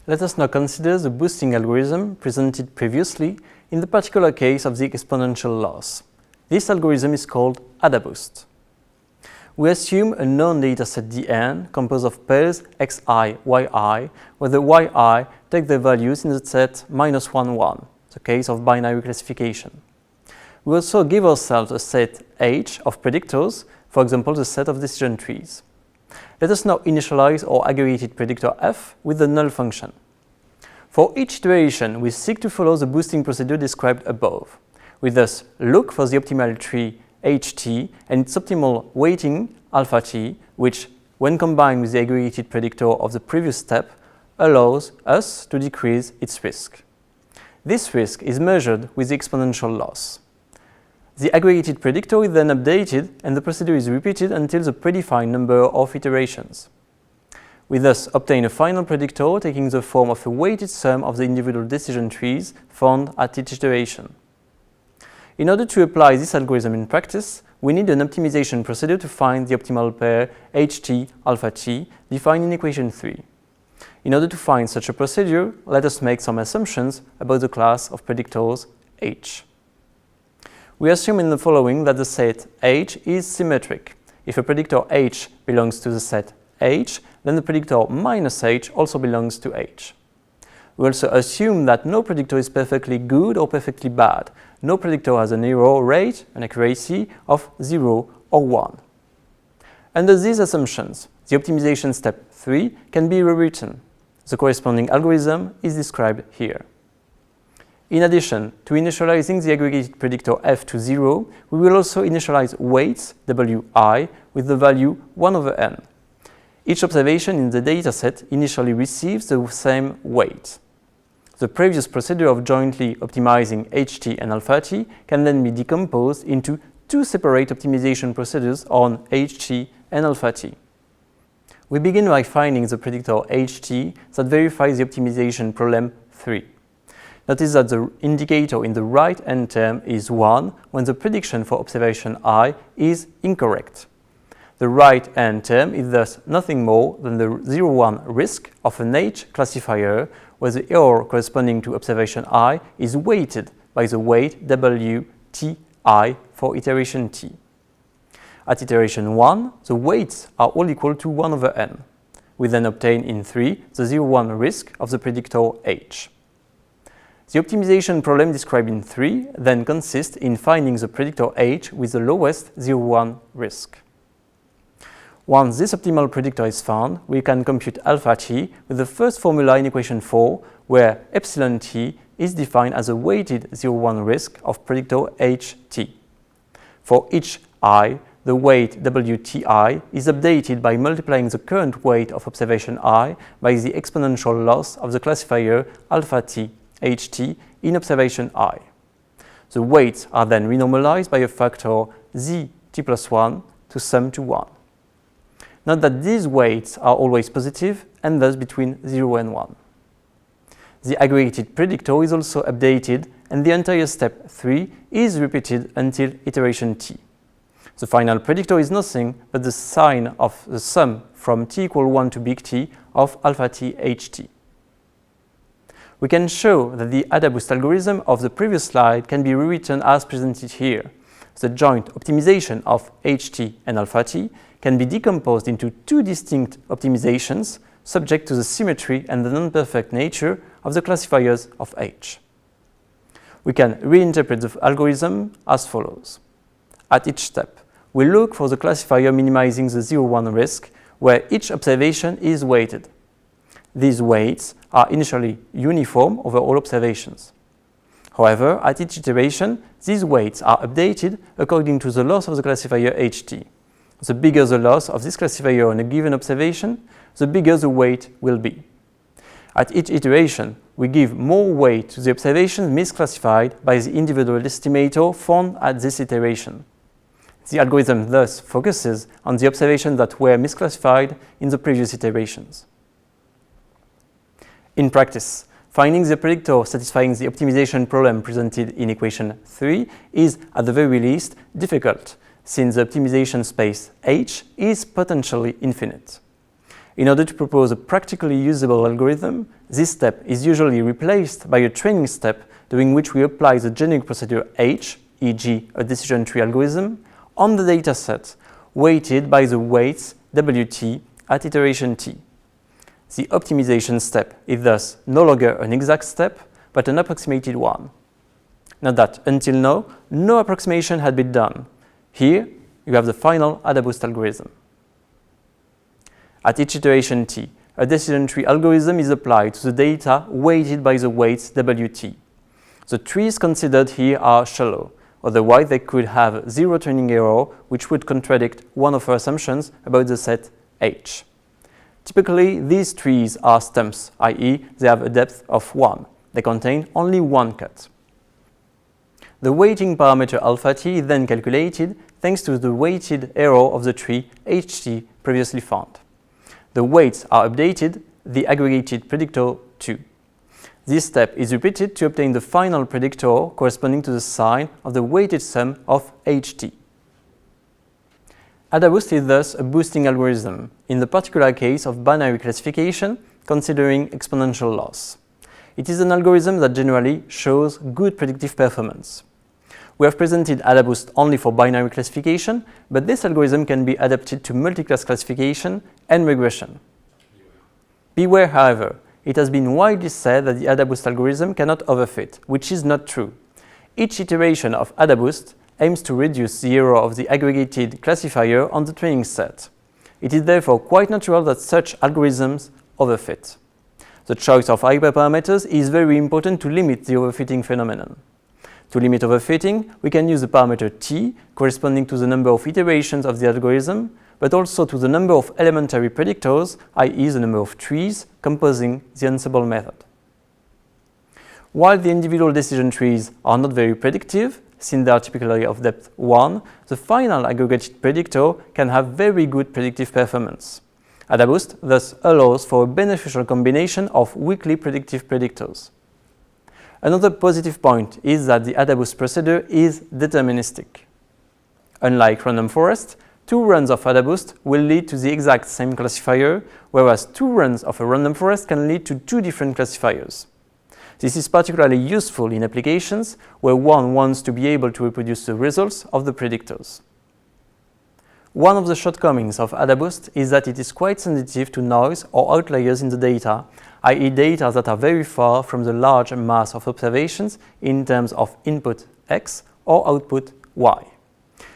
Let us now consider the boosting algorithm presented previously in the particular case of the exponential loss. This algorithm is called AdaBoost. We assume a known dataset Dn composed of pairs xi, yi, where the yi take the values in the set -1, 1, the case of binary classification. We also give ourselves a set H of predictors, for example the set of decision trees. Let us now initialize our aggregated predictor f with the null function. For each iteration, we seek to follow the boosting procedure described above. We thus look for the optimal tree ht and its optimal weighting alpha t, which, when combined with the aggregated predictor of the previous step, allows us to decrease its risk. This risk is measured with the exponential loss. The aggregated predictor is then updated and the procedure is repeated until the predefined number of iterations. We thus obtain a final predictor taking the form of a weighted sum of the individual decision trees found at each iteration. In order to apply this algorithm in practice, we need an optimization procedure to find the optimal pair ht alpha t defined in equation 3. In order to find such a procedure, let us make some assumptions about the class of predictors H. We assume in the following that the set H is symmetric. If a predictor H belongs to the set H, then the predictor -H also belongs to H. We also assume that no predictor is perfectly good or perfectly bad. No predictor has an error rate, an accuracy of 0 or 1. Under these assumptions, the optimization step 3 can be rewritten. The corresponding algorithm is described here. In addition to initializing the aggregated predictor f to 0, we will also initialize weights wi with the value 1/n. Each observation in the dataset initially receives the same weight. The previous procedure of jointly optimizing ht and alpha t can then be decomposed into two separate optimization procedures on ht and alpha t. We begin by finding the predictor ht that verifies the optimization problem 3. Notice that the indicator in the right-hand term is 1 when the prediction for observation I is incorrect. The right-hand term is thus nothing more than the 0,1 risk of an H classifier where the error corresponding to observation I is weighted by the weight WTI for iteration t. At iteration 1, the weights are all equal to 1/n. We then obtain in 3 the 0,1 risk of the predictor H. The optimization problem described in 3 then consists in finding the predictor H with the lowest 0,1 risk. Once this optimal predictor is found, we can compute alpha t with the first formula in equation 4, where epsilon t is defined as a weighted 0,1 risk of predictor ht. For each I, the weight WTI is updated by multiplying the current weight of observation I by the exponential loss of the classifier alpha t ht in observation I. The weights are then renormalized by a factor zt+1 to sum to 1. Note that these weights are always positive and thus between 0 and 1. The aggregated predictor is also updated and the entire step 3 is repeated until iteration t. The final predictor is nothing but the sign of the sum from t equal 1 to big T of alpha t ht. We can show that the AdaBoost algorithm of the previous slide can be rewritten as presented here. The joint optimization of ht and alpha t can be decomposed into two distinct optimizations subject to the symmetry and the non-perfect nature of the classifiers of H. We can reinterpret the algorithm as follows. At each step, we look for the classifier minimizing the 0,1 risk, where each observation is weighted. These weights are initially uniform over all observations. However, at each iteration, these weights are updated according to the loss of the classifier ht. The bigger the loss of this classifier on a given observation, the bigger the weight will be. At each iteration, we give more weight to the observations misclassified by the individual estimator found at this iteration. The algorithm thus focuses on the observations that were misclassified in the previous iterations. In practice, finding the predictor satisfying the optimization problem presented in equation 3 is, at the very least, difficult, since the optimization space H is potentially infinite. In order to propose a practically usable algorithm, this step is usually replaced by a training step during which we apply the generic procedure H, e.g. a decision tree algorithm, on the dataset, weighted by the weights Wt at iteration t. The optimization step is thus no longer an exact step, but an approximated one. Note that, until now, no approximation had been done. Here, you have the final AdaBoost algorithm. At each iteration t, a decision tree algorithm is applied to the data weighted by the weights Wt. The trees considered here are shallow, otherwise they could have zero training error, which would contradict one of our assumptions about the set H. Typically, these trees are stumps, i.e. they have a depth of 1. They contain only one cut. The weighting parameter alpha t is then calculated thanks to the weighted error of the tree ht previously found. The weights are updated, the aggregated predictor too. This step is repeated to obtain the final predictor corresponding to the sign of the weighted sum of ht. AdaBoost is thus a boosting algorithm, in the particular case of binary classification, considering exponential loss. It is an algorithm that generally shows good predictive performance. We have presented AdaBoost only for binary classification, but this algorithm can be adapted to multiclass classification and regression. Beware, however, it has been widely said that the AdaBoost algorithm cannot overfit, which is not true. Each iteration of AdaBoost aims to reduce the error of the aggregated classifier on the training set. It is therefore quite natural that such algorithms overfit. The choice of hyperparameters is very important to limit the overfitting phenomenon. To limit overfitting, we can use the parameter t, corresponding to the number of iterations of the algorithm, but also to the number of elementary predictors, i.e. the number of trees, composing the ensemble method. While the individual decision trees are not very predictive, since they are typically of depth 1, the final aggregated predictor can have very good predictive performance. AdaBoost thus allows for a beneficial combination of weakly predictive predictors. Another positive point is that the AdaBoost procedure is deterministic. Unlike random forest, 2 runs of AdaBoost will lead to the exact same classifier, whereas 2 runs of a random forest can lead to 2 different classifiers. This is particularly useful in applications where one wants to be able to reproduce the results of the predictors. One of the shortcomings of AdaBoost is that it is quite sensitive to noise or outliers in the data, i.e. data that are very far from the large mass of observations in terms of input x or output y.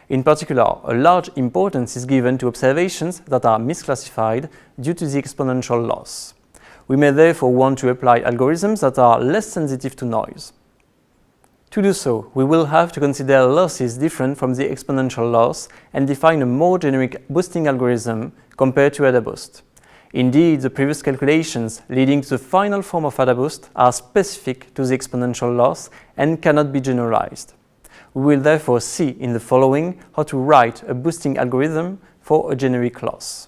In particular, a large importance is given to observations that are misclassified due to the exponential loss. We may therefore want to apply algorithms that are less sensitive to noise. To do so, we will have to consider losses different from the exponential loss and define a more generic boosting algorithm compared to AdaBoost. Indeed, the previous calculations leading to the final form of AdaBoost are specific to the exponential loss and cannot be generalized. We will therefore see in the following how to write a boosting algorithm for a generic loss.